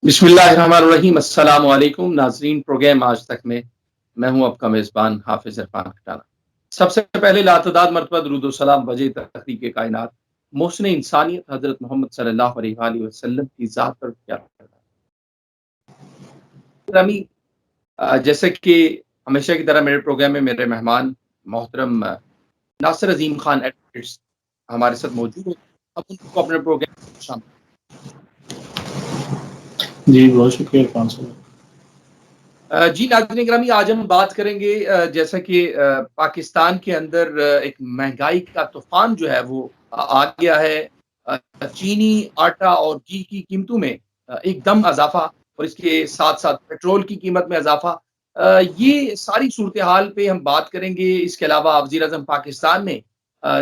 بسم اللہ الرحمن الرحیم، السلام علیکم ناظرین، پروگرام آج تک میں ہوں آپ کا میزبان حافظ عرفان کھٹانا۔ سب سے پہلے لاتعداد مرتبہ درود و سلام وجہ تخلیق کائنات محسن انسانیت حضرت محمد صلی اللہ علیہ وآلہ وسلم کی ذات پر کیا گرامی، جیسے کہ ہمیشہ کی طرح میرے پروگرام میں میرے مہمان محترم ناصر عظیم خان ایڈوکیٹس ہمارے ساتھ موجود ہیں۔ اب ان کو اپنے پروگرام میں شامل۔ جی بہت شکریہ عرفان صاحب۔ جی ناظرین گرامی، آج ہم بات کریں گے جیسا کہ پاکستان کے اندر ایک مہنگائی کا طوفان جو ہے وہ آ گیا ہے۔ چینی، آٹا اور گھی کی قیمتوں میں ایک دم اضافہ، اور اس کے ساتھ ساتھ پیٹرول کی قیمت میں اضافہ۔ یہ ساری صورتحال پہ ہم بات کریں گے۔ اس کے علاوہ وزیر اعظم پاکستان نے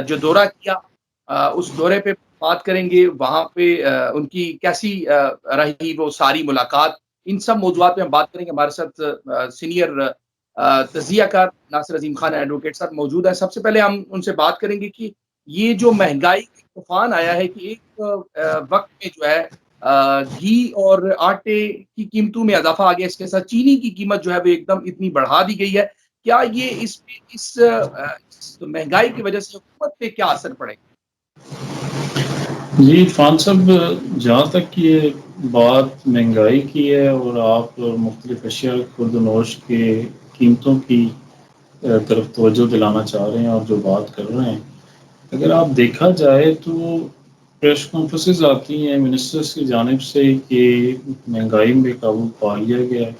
جو دورہ کیا، اس دورے پہ بات کریں گے، وہاں پہ ان کی کیسی رہی وہ ساری ملاقات۔ ان سب موضوعات پہ ہم بات کریں گے۔ ہمارے ساتھ سینئر تجزیہ کار ناصر عظیم خان ایڈوکیٹ صاحب موجود ہیں۔ سب سے پہلے ہم ان سے بات کریں گے کہ یہ جو مہنگائی کا طوفان آیا ہے، کہ ایک وقت میں جو ہے گھی اور آٹے کی قیمتوں میں اضافہ آ گیا، اس کے ساتھ چینی کی قیمت جو ہے وہ ایک دم اتنی بڑھا دی گئی ہے۔ کیا یہ اس مہنگائی کی وجہ سے حکومت پہ کیا اثر پڑے گا؟ جی عرفان صاحب، جہاں تک یہ بات مہنگائی کی ہے اور آپ مختلف اشیاء خرد و نوش کے قیمتوں کی طرف توجہ دلانا چاہ رہے ہیں اور جو بات کر رہے ہیں، اگر آپ دیکھا جائے تو پریس کانفرنسز آتی ہیں منسٹرز کی جانب سے کہ مہنگائی میں قابو پا لیا گیا ہے۔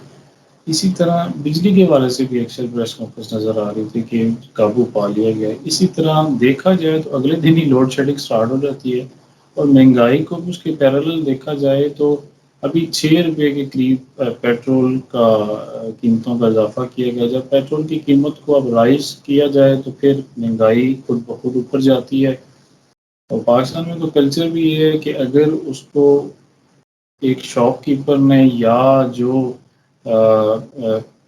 اسی طرح بجلی کے حوالے سے بھی اکثر پریس کانفرنس نظر آ رہی تھی کہ قابو پا لیا گیا ہے۔ اسی طرح دیکھا جائے تو اگلے دن ہی لوڈ شیڈنگ سٹارٹ ہو جاتی ہے، اور مہنگائی کو بھی اس کے پیرالل دیکھا جائے تو ابھی 6 روپے کے قریب پیٹرول کا قیمتوں کا اضافہ کیا گیا۔ جب پیٹرول کی قیمت کو اب رائز کیا جائے تو پھر مہنگائی خود بخود اوپر جاتی ہے۔ اور پاکستان میں تو کلچر بھی یہ ہے کہ اگر اس کو ایک شاپ کیپر نے یا جو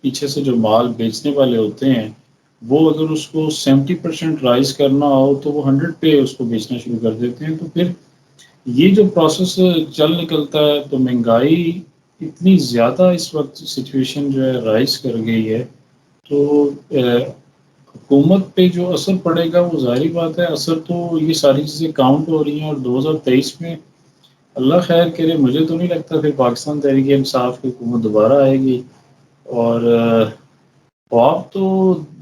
پیچھے سے جو مال بیچنے والے ہوتے ہیں، وہ اگر اس کو 70% رائز کرنا ہو تو وہ 100 پہ اس کو بیچنا شروع کر دیتے ہیں۔ تو پھر یہ جو پروسیس چل نکلتا ہے تو مہنگائی اتنی زیادہ اس وقت سچویشن جو ہے رائز کر گئی ہے، تو حکومت پہ جو اثر پڑے گا وہ ظاہری بات ہے، اثر تو یہ ساری چیزیں کاؤنٹ ہو رہی ہیں۔ اور 2023 میں اللہ خیر کرے، مجھے تو نہیں لگتا پھر پاکستان تحریک انصاف کی حکومت دوبارہ آئے گی، اور خواب تو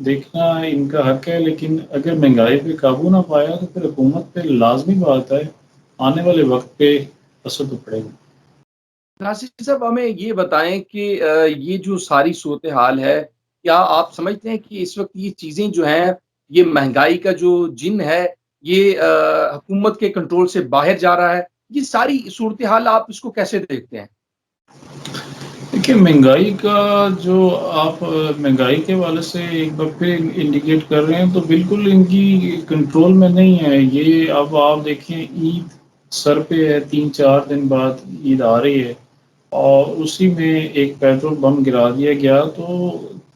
دیکھنا ان کا حق ہے، لیکن اگر مہنگائی پہ قابو نہ پایا تو پھر حکومت پہ لازمی بات ہے آنے والے وقت پہ اثر تو پڑے گا۔ ناصر صاحب، ہمیں یہ بتائیں کہ یہ جو ساری صورتحال ہے، کیا آپ سمجھتے ہیں کہ اس وقت یہ چیزیں جو ہیں، یہ مہنگائی کا جو جن ہے، یہ حکومت کے کنٹرول سے باہر جا رہا ہے؟ یہ ساری صورتحال آپ اس کو کیسے دیکھتے ہیں؟ دیکھیے، مہنگائی کا جو آپ مہنگائی کے حوالے سے ایک بار پھر انڈیکیٹ کر رہے ہیں تو بالکل ان کی کنٹرول میں نہیں ہے یہ۔ اب آپ دیکھیں، عید سر پہ ہے، 3-4 دن بعد عید آ رہی ہے، اور اسی میں ایک پیٹرول بم گرا دیا گیا، تو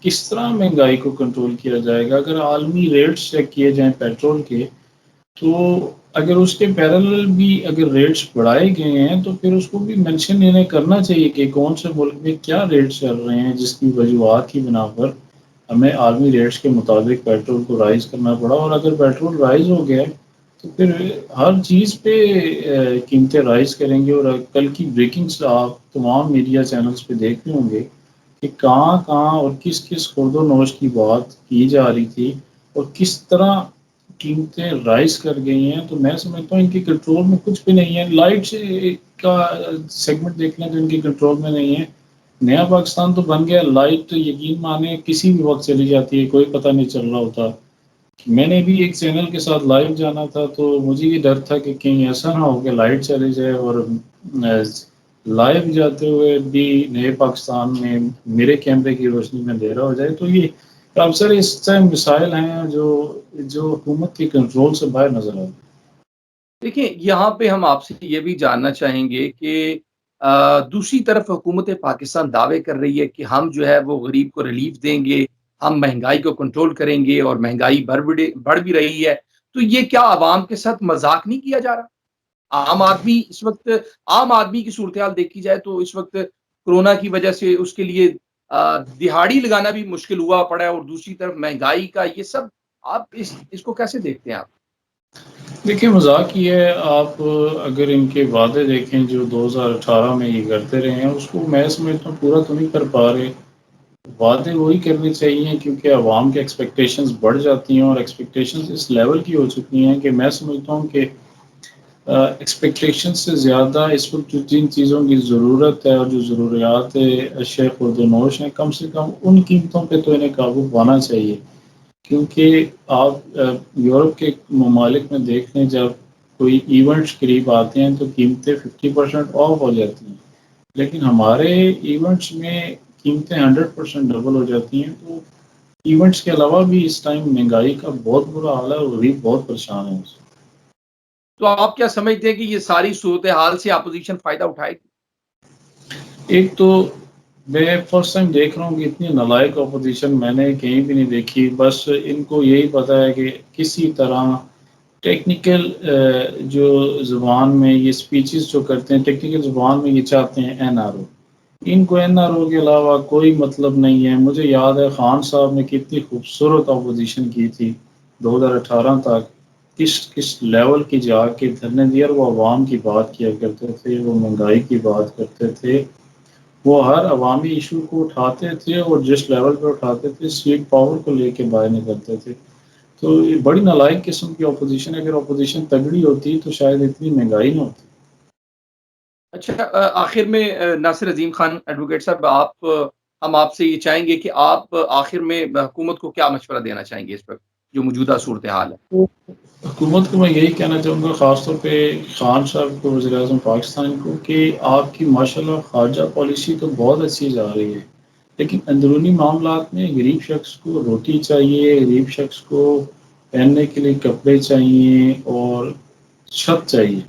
کس طرح مہنگائی کو کنٹرول کیا جائے گا؟ اگر عالمی ریٹس چیک کیے جائیں پیٹرول کے، تو اگر اس کے پیرالل بھی اگر ریٹس بڑھائے گئے ہیں تو پھر اس کو بھی مینشن انہیں کرنا چاہیے کہ کون سے ملک میں کیا ریٹس چل رہے ہیں، جس کی وجوہات کی بنا پر ہمیں عالمی ریٹس کے مطابق پیٹرول کو رائز کرنا پڑا۔ اور اگر پیٹرول رائز ہو گیا تو پھر ہر چیز پہ قیمتیں رائز کریں گے۔ اور کل کی بریکنگس آپ تمام میڈیا چینلز پہ دیکھ رہے ہوں گے کہ کہاں کہاں اور کس کس خرد و نوش کی بات کی جا رہی تھی اور کس طرح قیمتیں رائز کر گئی ہیں۔ تو میں سمجھتا ہوں ان کی کنٹرول میں کچھ بھی نہیں ہے۔ لائٹ کا سیگمنٹ دیکھ لیں تو ان کی کنٹرول میں نہیں ہے۔ نیا پاکستان تو بن گیا، لائٹ تو یقین مانے کسی بھی وقت چلی جاتی ہے، کوئی پتہ نہیں چل رہا ہوتا۔ میں نے بھی ایک چینل کے ساتھ لائیو جانا تھا تو مجھے یہ ڈر تھا کہ کہیں ایسا نہ ہو کہ لائٹ چلی جائے اور لائیو جاتے ہوئے بھی نئے پاکستان میں میرے کیمرے کی روشنی میں اندھیرا ہو جائے۔ تو یہ اکثر اس طرح مسائل ہیں جو حکومت کی کنٹرول سے باہر نظر آتے ہیں۔ دیکھیں، یہاں پہ ہم آپ سے یہ بھی جاننا چاہیں گے کہ دوسری طرف حکومت پاکستان دعوے کر رہی ہے کہ ہم جو ہے وہ غریب کو ریلیف دیں گے، ہم مہنگائی کو کنٹرول کریں گے، اور مہنگائی بڑھ بھی رہی ہے۔ تو یہ کیا عوام کے ساتھ مذاق نہیں کیا جا رہا؟ عام آدمی اس وقت عام آدمی کی صورتحال دیکھی جائے تو اس وقت کورونا کی وجہ سے اس کے لیے دہاڑی لگانا بھی مشکل ہوا پڑا ہے، اور دوسری طرف مہنگائی کا یہ سب، آپ اس کو کیسے دیکھتے ہیں آپ؟ دیکھیں مذاق یہ ہے، آپ اگر ان کے وعدے دیکھیں جو 2018 میں یہ کرتے رہے ہیں، اس کو میں سمجھتا ہوں پورا تو نہیں کر پا رہے۔ وعدے وہی کرنے چاہیے کیونکہ عوام کے ایکسپیکٹیشنز بڑھ جاتی ہیں، اور ایکسپیکٹیشنز اس لیول کی ہو چکی ہیں کہ میں سمجھتا ہوں کہ ایکسپیکٹیشن سے زیادہ اس وقت جو جن چیزوں کی ضرورت ہے اور جو ضروریات اشیاء خورد و نوش ہیں، کم سے کم ان قیمتوں پہ تو انہیں قابو پانا چاہیے۔ کیونکہ آپ یورپ کے ممالک میں دیکھ لیں، جب کوئی ایونٹس قریب آتے ہیں تو قیمتیں 50% آف ہو جاتی ہیں، لیکن ہمارے ایونٹس میں قیمتیں 100% ڈبل ہو جاتی ہیں۔ تو ایونٹس کے علاوہ بھی اس ٹائم مہنگائی کا بہت برا حال ہے اور غریب بہت پریشان ہے اس سے۔ تو آپ کیا سمجھتے ہیں کہ یہ ساری صورتحال سے اپوزیشن فائدہ اٹھائے گی؟ ایک تو میں فرسٹ ٹائم دیکھ رہا ہوں کہ اتنی نالائق اپوزیشن میں نے کہیں بھی نہیں دیکھی، بس ان کو یہی پتہ ہے کہ کسی طرح ٹیکنیکل جو زبان میں یہ سپیچز جو کرتے ہیں، ٹیکنیکل زبان میں یہ چاہتے ہیں این آر او۔ ان کو این آر او کے علاوہ کوئی مطلب نہیں ہے۔ مجھے یاد ہے خان صاحب نے کتنی خوبصورت اپوزیشن کی تھی 2018 تک، کس کس لیول کی جا کے دھرنے دیا، اور وہ عوام کی بات کیا کرتے تھے، وہ مہنگائی کی بات کرتے تھے، وہ ہر عوامی ایشو کو اٹھاتے تھے، اور جس لیول پہ اٹھاتے تھے سیٹ پاور کو لے کے باہر نکلتے تھے۔ تو یہ بڑی نالائق قسم کی اپوزیشن ہے۔ اگر اپوزیشن تگڑی ہوتی تو شاید اتنی مہنگائی نہ ہوتی۔ اچھا، آخر میں ناصر عظیم خان ایڈوکیٹ صاحب، ہم آپ سے یہ چاہیں گے کہ آپ آخر میں حکومت کو کیا مشورہ دینا چاہیں گے اس وقت جو موجودہ صورتحال ہے؟ تو حکومت کو میں یہی کہنا چاہوں گا، خاص طور پہ خان صاحب کو، وزیر اعظم پاکستان کو، کہ آپ کی ماشاءاللہ خارجہ پالیسی تو بہت اچھی جا رہی ہے، لیکن اندرونی معاملات میں غریب شخص کو روٹی چاہیے، غریب شخص کو پہننے کے لیے کپڑے چاہیے اور چھت چاہیے،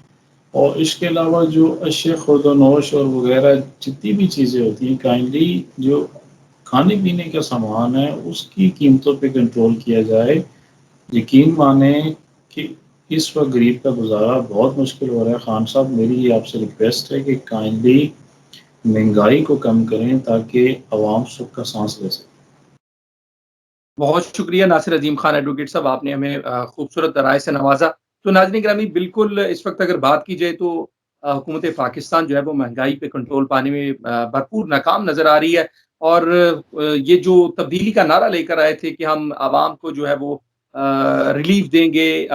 اور اس کے علاوہ جو اشیاء خورد و نوش اور وغیرہ جتنی بھی چیزیں ہوتی ہیں، کائنڈلی جو کھانے پینے کا سامان ہے اس کی قیمتوں پہ کنٹرول کیا جائے۔ یقین مانیں کہ اس وقت غریب کا گزارا بہت مشکل ہو رہا ہے۔ خان صاحب، میری یہ آپ سے ریکویسٹ ہے کہ کائنڈلی مہنگائی کو کم کریں تاکہ عوام سکھ کا سانس لے سکے۔ بہت شکریہ ناصر عظیم خان ایڈوکیٹ صاحب، آپ نے ہمیں خوبصورت رائے سے نوازا۔ تو ناظرین گرامی، بالکل اس وقت اگر بات کی جائے تو حکومت پاکستان جو ہے وہ مہنگائی پہ کنٹرول پانے میں بھرپور ناکام نظر آ رہی ہے، اور یہ جو تبدیلی کا نعرہ لے کر آئے تھے کہ ہم عوام کو جو ہے وہ ریلیف دیں گے،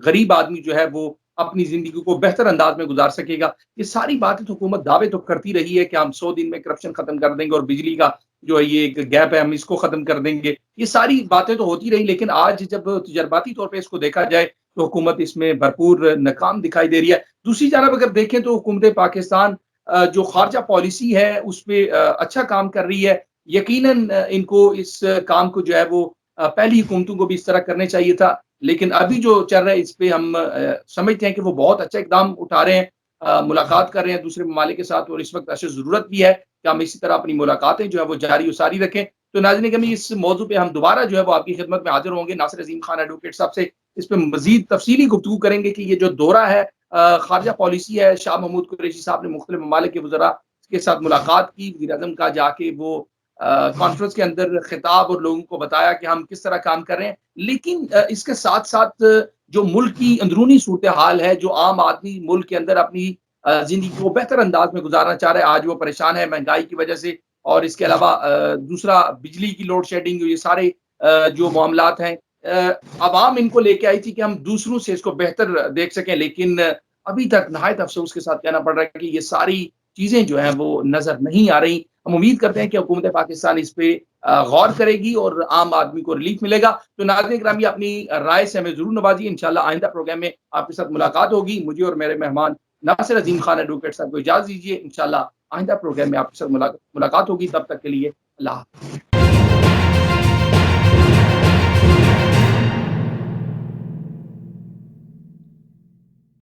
غریب آدمی جو ہے وہ اپنی زندگی کو بہتر انداز میں گزار سکے گا، یہ ساری باتیں تو حکومت دعوے تو کرتی رہی ہے کہ ہم 100 دن میں کرپشن ختم کر دیں گے، اور بجلی کا جو ہے یہ ایک گیپ ہے ہم اس کو ختم کر دیں گے، یہ ساری باتیں تو ہوتی رہی، لیکن آج جب تجرباتی طور پہ اس کو دیکھا جائے تو حکومت اس میں بھرپور ناکام دکھائی دے رہی ہے۔ دوسری جانب اگر دیکھیں تو حکومت پاکستان جو خارجہ پالیسی ہے اس پہ اچھا کام کر رہی ہے۔ یقیناً ان کو اس کام کو جو ہے وہ پہلی حکومتوں کو بھی اس طرح کرنے چاہیے تھا، لیکن ابھی جو چل رہا ہے اس پہ ہم سمجھتے ہیں کہ وہ بہت اچھا اقدام اٹھا رہے ہیں، ملاقات کر رہے ہیں دوسرے ممالک کے ساتھ، اور اس وقت ایسے ضرورت بھی ہے کہ ہم اسی طرح اپنی ملاقاتیں جو ہے وہ جاری و ساری رکھیں۔ تو ناظرین گرامی، اس موضوع پہ ہم دوبارہ جو ہے وہ آپ کی خدمت میں حاضر ہوں گے ناصر عظیم خان ایڈوکیٹ صاحب سے، اس پہ مزید تفصیلی گفتگو کریں گے کہ یہ جو دورہ ہے خارجہ پالیسی ہے، شاہ محمود قریشی صاحب نے مختلف ممالک کے وزراء کے ساتھ ملاقات کی، وزیر اعظم کا جا کے وہ کانفرنس کے اندر خطاب اور لوگوں کو بتایا کہ ہم کس طرح کام کر رہے ہیں، لیکن اس کے ساتھ ساتھ جو ملک کی اندرونی صورتحال ہے، جو عام آدمی ملک کے اندر اپنی زندگی کو بہتر انداز میں گزارنا چاہ رہا ہے، آج وہ پریشان ہے مہنگائی کی وجہ سے، اور اس کے علاوہ دوسرا بجلی کی لوڈ شیڈنگ، یہ سارے جو معاملات ہیں، عوام ان کو لے کے آئی تھی کہ ہم دوسروں سے اس کو بہتر دیکھ سکیں، لیکن ابھی تک نہایت افسوس کے ساتھ کہنا پڑ رہا ہے کہ یہ ساری چیزیں جو ہیں وہ نظر نہیں آ رہی۔ ہم امید کرتے ہیں کہ حکومت پاکستان اس پہ غور کرے گی اور عام آدمی کو ریلیف ملے گا۔ تو ناظرین گرامی، اپنی رائے سے ہمیں ضرور نوازی، انشاءاللہ آئندہ پروگرام میں آپ کے ساتھ ملاقات ہوگی۔ مجھے اور میرے مہمان ناصر عظیم خان ایڈوکیٹ صاحب کو اجازت دیجیے، انشاءاللہ آئندہ پروگرام میں آپ کے ساتھ ملاقات ہوگی، تب تک کے لیے اللہ حافظ۔